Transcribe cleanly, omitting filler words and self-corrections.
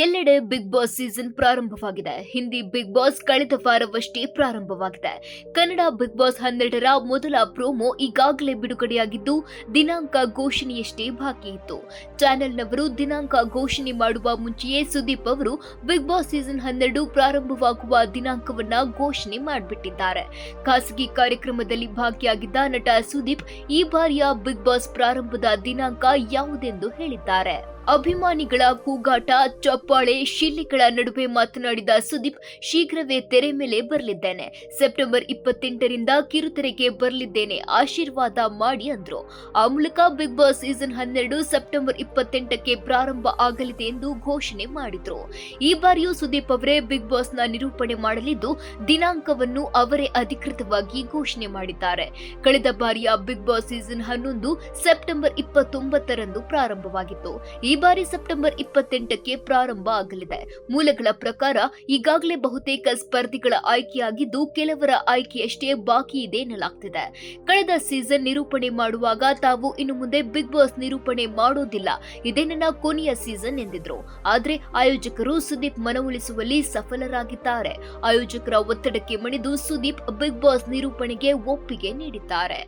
ಎಲ್ಲೆಡೆ big boss season ಪ್ರಾರಂಭವಾಗಿದೆ. Hindi big boss ಕಳೆದ ವಾರವಷ್ಟೇ ಪ್ರಾರಂಭವಾಗಿದೆ. ಕನ್ನಡ ಬಿಗ್ ಬಾಸ್ 12ರ ಮೊದಲ ಪ್ರೋಮೋ ಈಗಾಗಲೇ ಬಿಡುಗಡೆಯಾಗಿದ್ದು ದಿನಾಂಕ ಘೋಷಣೆಯಷ್ಟೇ ಬಾಕಿ ಇತ್ತು. ಚಾನೆಲ್ನವರು ದಿನಾಂಕ ಘೋಷಣೆ ಮಾಡುವ ಮುಂಚೆಯೇ ಸುದೀಪ್ ಅವರು ಬಿಗ್ ಬಾಸ್ ಸೀಸನ್ 12 ಪ್ರಾರಂಭವಾಗುವ ದಿನಾಂಕವನ್ನ ಘೋಷಣೆ ಮಾಡಿಬಿಟ್ಟಿದ್ದಾರೆ. ಖಾಸಗಿ ಕಾರ್ಯಕ್ರಮದಲ್ಲಿ ಭಾಗಿಯಾಗಿದ್ದ ನಟ ಸುದೀಪ್ ಈ ಬಾರಿಯ ಬಿಗ್ ಬಾಸ್ ಪ್ರಾರಂಭದ ದಿನಾಂಕ ಯಾವುದೆಂದು ಹೇಳಿದ್ದಾರೆ. ಅಭಿಮಾನಿಗಳ ಕೂಗಾಟ, ಚಪ್ಪಾಳೆ, ಶಿಳ್ಳೆಗಳ ನಡುವೆ ಮಾತನಾಡಿದ ಸುದೀಪ್, ಶೀಘ್ರವೇ ತೆರೆ ಮೇಲೆ ಬರಲಿದ್ದೇನೆ. ಸೆಪ್ಟೆಂಬರ್ 28ರಿಂದ ಕಿರುತೆರೆಗೆ ಬರಲಿದ್ದೇನೆ, ಆಶೀರ್ವಾದ ಮಾಡಿ ಅಂದ್ರು. ಆ ಮೂಲಕ ಬಿಗ್ ಬಾಸ್ ಸೀಸನ್ 12 ಸೆಪ್ಟೆಂಬರ್ 28ಕ್ಕೆ ಪ್ರಾರಂಭ ಆಗಲಿದೆ ಎಂದು ಘೋಷಣೆ ಮಾಡಿದ್ರು. ಈ ಬಾರಿಯೂ ಸುದೀಪ್ ಅವರೇ ಬಿಗ್ ಬಾಸ್ನ ನಿರೂಪಣೆ ಮಾಡಲಿದ್ದು ದಿನಾಂಕವನ್ನು ಅವರೇ ಅಧಿಕೃತವಾಗಿ ಘೋಷಣೆ ಮಾಡಿದ್ದಾರೆ. ಕಳೆದ ಬಾರಿಯ ಬಿಗ್ ಬಾಸ್ ಸೀಸನ್ 11 ಸೆಪ್ಟೆಂಬರ್ 29ರಂದು ಪ್ರಾರಂಭವಾಗಿತ್ತು. ಈ ಬಾರಿ ಸೆಪ್ಟೆಂಬರ್ 28ಕ್ಕೆ ಪ್ರಾರಂಭ ಆಗಲಿದೆ. ಮೂಲಗಳ ಪ್ರಕಾರ ಈಗಾಗಲೇ ಬಹುತೇಕ ಸ್ಪರ್ಧಿಗಳ ಆಯ್ಕೆಯಾಗಿದ್ದು ಕೆಲವರ ಆಯ್ಕೆಯಷ್ಟೇ ಬಾಕಿ ಇದೆ ಎನ್ನಲಾಗ್ತಿದೆ. ಕಳೆದ ಸೀಸನ್ ನಿರೂಪಣೆ ಮಾಡುವಾಗ ತಾವು ಇನ್ನು ಮುಂದೆ ಬಿಗ್ ಬಾಸ್ ನಿರೂಪಣೆ ಮಾಡೋದಿಲ್ಲ, ಇದೇ ನನ್ನ ಕೊನೆಯ ಸೀಸನ್ ಎಂದಿದ್ರು. ಆದ್ರೆ ಆಯೋಜಕರು ಸುದೀಪ್ ಮನವೊಲಿಸುವಲ್ಲಿ ಸಫಲರಾಗಿದ್ದಾರೆ. ಆಯೋಜಕರ ಒತ್ತಡಕ್ಕೆ ಮಣಿದು ಸುದೀಪ್ ಬಿಗ್ ಬಾಸ್ ನಿರೂಪಣೆಗೆ ಒಪ್ಪಿಗೆ ನೀಡಿದ್ದಾರೆ.